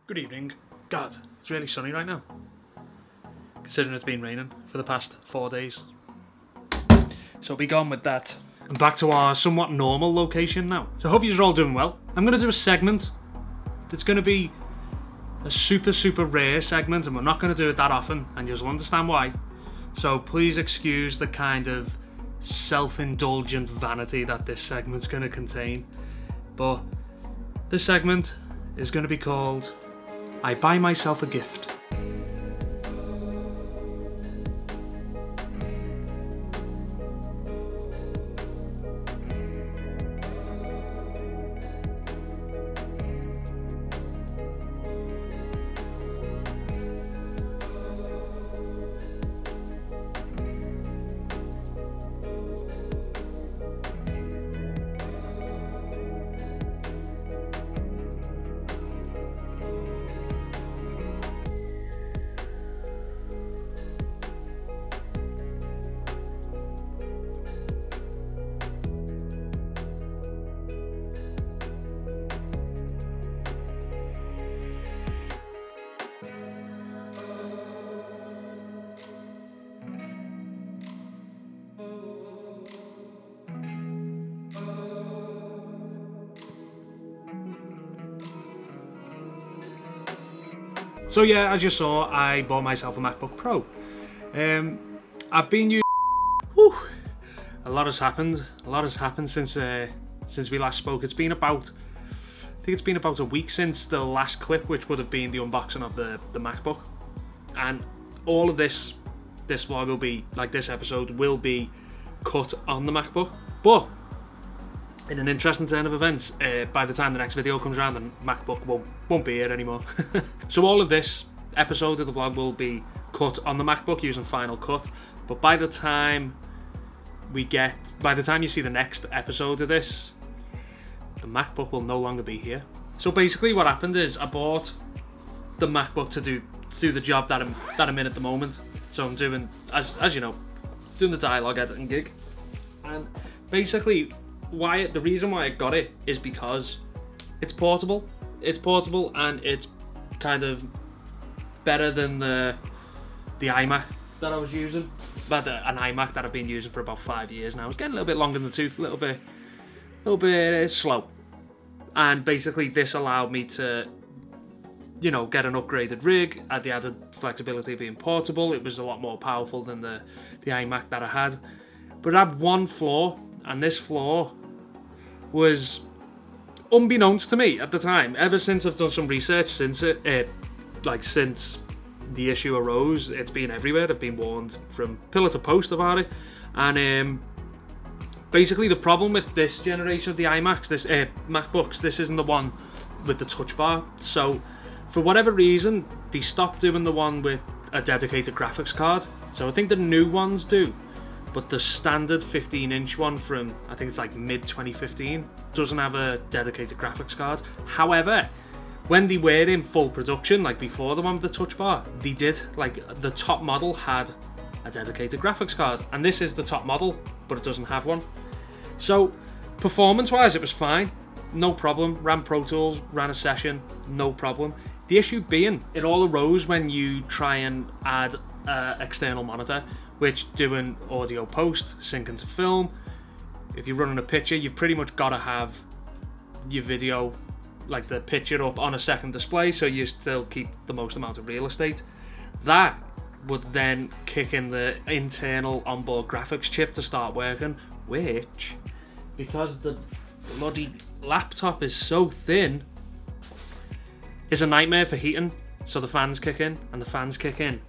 Good evening. God, it's really sunny right now, considering it's been raining for the past 4 days. So be gone with that. And back to our somewhat normal location now. So I hope you're all doing well. I'm going to do a segment that's going to be a super rare segment, and we're not going to do it that often, and you'll understand why. So please excuse the kind of self-indulgent vanity that this segment's going to contain. But this segment is going to be called I Buy Myself a Gift. So yeah, as you saw, I bought myself a MacBook Pro. I've been using... A lot has happened. A lot has happened since we last spoke. It's been about... I think it's been about a week since the last clip, which would have been the unboxing of the MacBook. And all of this vlog will be, like this episode, will be cut on the MacBook. But in an interesting turn of events, by the time the next video comes around, the MacBook won't be here anymore. So all of this episode of the vlog will be cut on the MacBook using Final Cut. But by the time you see the next episode of this, the MacBook will no longer be here. So basically what happened is I bought the MacBook to do the job that I'm in at the moment. So I'm doing, as you know, doing the dialogue editing gig. And basically the reason why I got it is because it's portable. It's portable and it's kind of better than the iMac that I was using. But an iMac that I've been using for about 5 years now. It's getting a little bit long in the tooth, a little bit slow. And basically this allowed me to, you know, get an upgraded rig, add the added flexibility of being portable. It was a lot more powerful than the iMac that I had. But it had one flaw, and this flaw was unbeknownst to me at the time. Ever since I've done some research since since the issue arose, it's been everywhere. I've been warned from pillar to post about it. And basically the problem with this generation of the iMacs, this MacBooks, this isn't the one with the touch bar. So for whatever reason, they stopped doing the one with a dedicated graphics card. So I think the new ones do. But the standard 15-inch one from, I think it's like mid-2015, doesn't have a dedicated graphics card. However, when they were in full production, like before the one with the touch bar, they did. Like the top model had a dedicated graphics card. And this is the top model, but it doesn't have one. So performance-wise, it was fine. No problem. Ran Pro Tools, ran a session, no problem. The issue being, it all arose when you try and add external monitor, which doing audio post, syncing to film. If you're running a picture, you've pretty much got to have your video, like the picture, up on a second display, so you still keep the most amount of real estate. That would then kick in the internal onboard graphics chip to start working, which, because the bloody laptop is so thin, is a nightmare for heating. So the fans kick in, and the fans kick in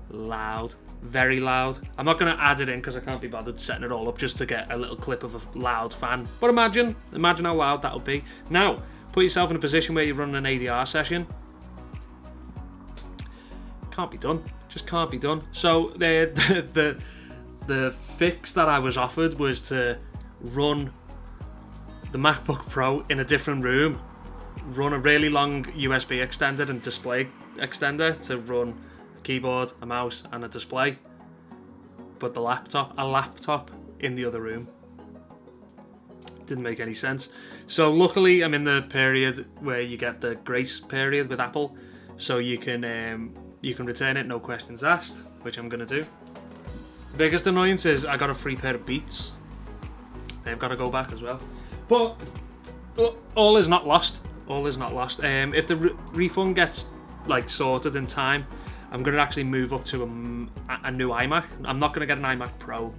loud, very loud. I'm not going to add it in because I can't be bothered setting it all up just to get a little clip of a loud fan. But imagine how loud that would be. Now, put yourself in a position where you're running an ADR session. Can't be done. Just can't be done. So the fix that I was offered was to run the MacBook Pro in a different room, run a really long USB extender and display extender to run a keyboard, a mouse and a display, but a laptop in the other room. Didn't make any sense. So luckily I'm in the period where you get the grace period with Apple, so you can return it, no questions asked, which I'm gonna do. The biggest annoyance is I got a free pair of Beats. They've got to go back as well. But all is not lost. All is not lost. If the refund gets like sorted in time, I'm gonna actually move up to a new iMac. I'm not gonna get an iMac Pro.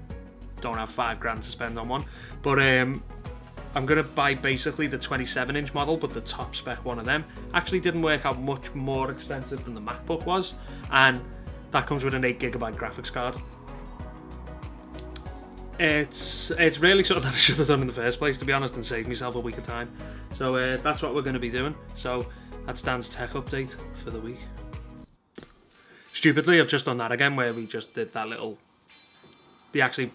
Don't have $5 to spend on one. But I'm gonna buy basically the 27-inch model, but the top spec one of them. Actually didn't work out much more expensive than the MacBook was, and that comes with an 8GB graphics card. It's really something that I should have done in the first place, to be honest, and saved myself a week of time. So that's what we're going to be doing. So that's Dan's tech update for the week. Stupidly, I've just done that again, where we just did that little...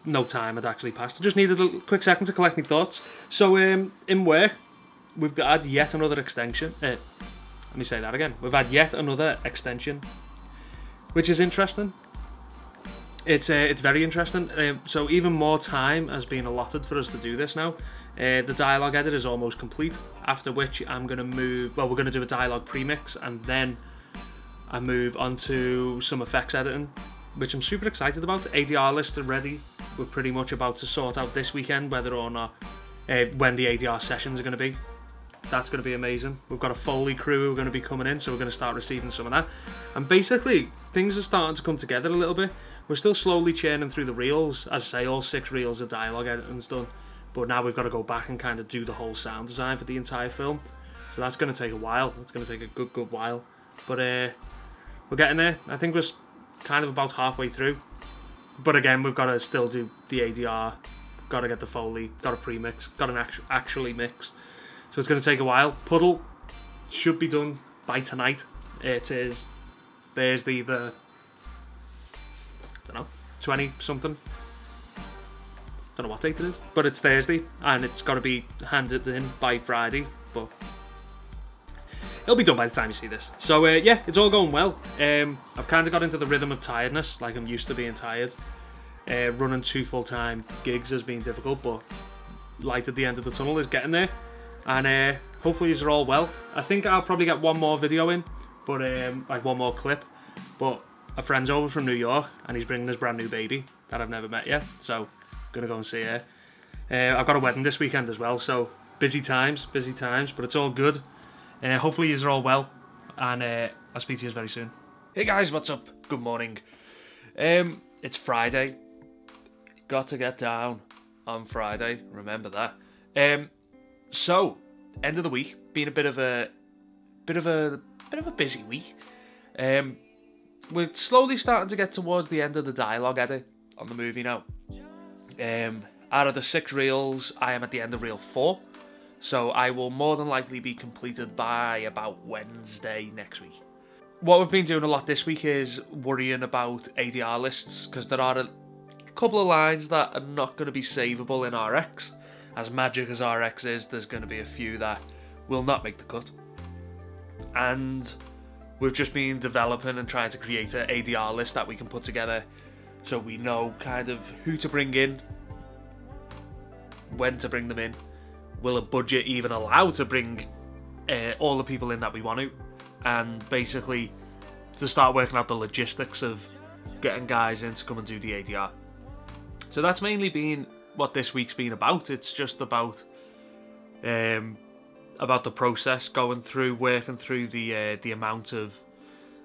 no time had actually passed. I just needed a quick second to collect my thoughts. So in work, we've had yet another extension. Let me say that again. We've had yet another extension, which is interesting. It's very interesting. So even more time has been allotted for us to do this now. The dialogue edit is almost complete, after which I'm going to move... Well, we're going to do a dialogue premix, and then I move on to some effects editing, which I'm super excited about. ADR lists are ready. We're pretty much about to sort out this weekend whether or not when the ADR sessions are going to be. That's going to be amazing. We've got a Foley crew who are going to be coming in, so we're going to start receiving some of that. And basically, things are starting to come together a little bit. We're still slowly churning through the reels. As I say, all 6 reels of dialogue editing's done. But now we've got to go back and kind of do the whole sound design for the entire film. So that's going to take a while. It's going to take a good while. But we're getting there. I think we're kind of about halfway through. But again, we've got to still do the ADR. Got to get the Foley. Got a pre-mix. Got an actually mix. So it's going to take a while. Puddle should be done by tonight. It is Thursday the... I don't know, 20 something. Don't know what date it is, but it's Thursday and it's got to be handed in by Friday, but it'll be done by the time you see this. So yeah, it's all going well. I've kind of got into the rhythm of tiredness, like I'm used to being tired. Running 2 full-time gigs has been difficult, but light at the end of the tunnel is getting there, and hopefully these are all well. I think I'll probably get one more video in, but like one more clip, but a friend's over from New York and he's bringing his brand new baby that I've never met yet, so I'm gonna go and see her. I've got a wedding this weekend as well, so busy times, but it's all good. Hopefully you're all well, and I'll speak to you very soon. Hey guys, what's up? Good morning. It's Friday. Got to get down on Friday, remember that. So end of the week, been a bit of a busy week. We're slowly starting to get towards the end of the dialogue edit on the movie now. Out of the 6 reels, I am at the end of reel 4. So I will more than likely be completed by about Wednesday next week. What we've been doing a lot this week is worrying about ADR lists, because there are a couple of lines that are not going to be savable in RX. As magic as RX is, there's going to be a few that will not make the cut. And we've just been developing and trying to create an ADR list that we can put together so we know kind of who to bring in, when to bring them in. Will a budget even allow to bring all the people in that we want to? And basically to start working out the logistics of getting guys in to come and do the ADR. So that's mainly been what this week's been about. It's just about the process, going through, working through the amount of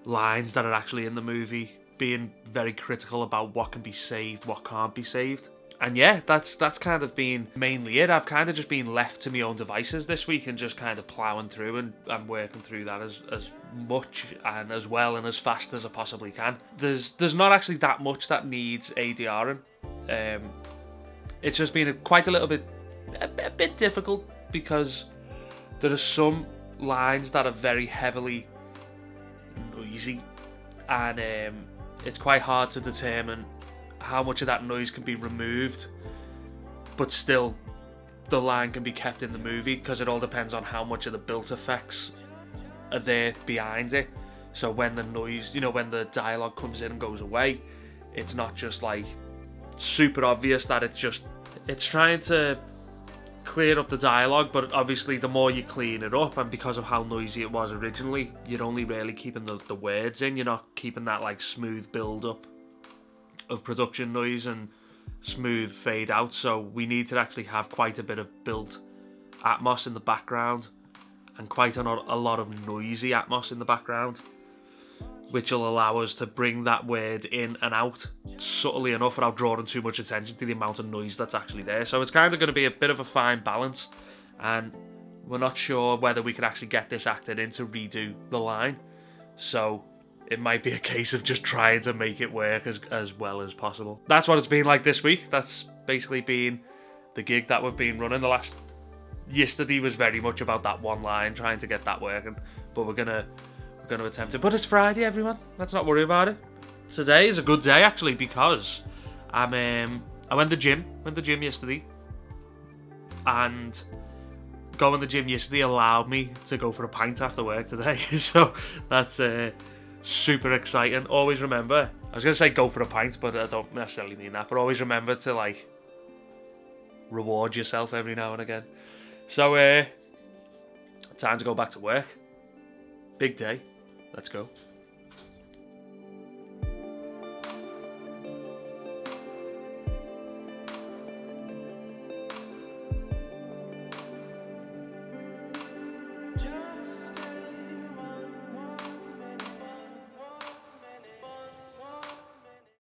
lines that are actually in the movie, being very critical about what can be saved, what can't be saved. And yeah, that's kind of been mainly it. I've kind of just been left to my own devices this week and just kind of ploughing through and working through that as much and as well and as fast as I possibly can. There's not actually that much that needs ADRing. It's just been quite a bit difficult, because there are some lines that are very heavily noisy, and it's quite hard to determine how much of that noise can be removed but still the line can be kept in the movie, because it all depends on how much of the built effects are there behind it. So when the noise, when the dialogue comes in and goes away, it's not just like super obvious that it's trying to clear up the dialogue, but obviously the more you clean it up, and because of how noisy it was originally, you're only really keeping the words in. You're not keeping that like smooth build up of production noise and smooth fade out. So we need to actually have quite a bit of built atmos in the background and quite a lot of noisy atmos in the background, which will allow us to bring that word in and out subtly enough without drawing too much attention to the amount of noise that's actually there. So it's kind of going to be a bit of a fine balance, and we're not sure whether we can actually get this actor in to redo the line. So it might be a case of just trying to make it work as well as possible. That's what it's been like this week. That's basically been the gig that we've been running. Yesterday was very much about that one line, trying to get that working, but we're gonna attempt it. But it's Friday, everyone. Let's not worry about it. Today is a good day actually, because I went to the gym yesterday, and going to the gym yesterday allowed me to go for a pint after work today. So that's super exciting. Always remember, I was gonna say go for a pint, but I don't necessarily mean that, but always remember to like reward yourself every now and again. So time to go back to work. Big day. Let's go.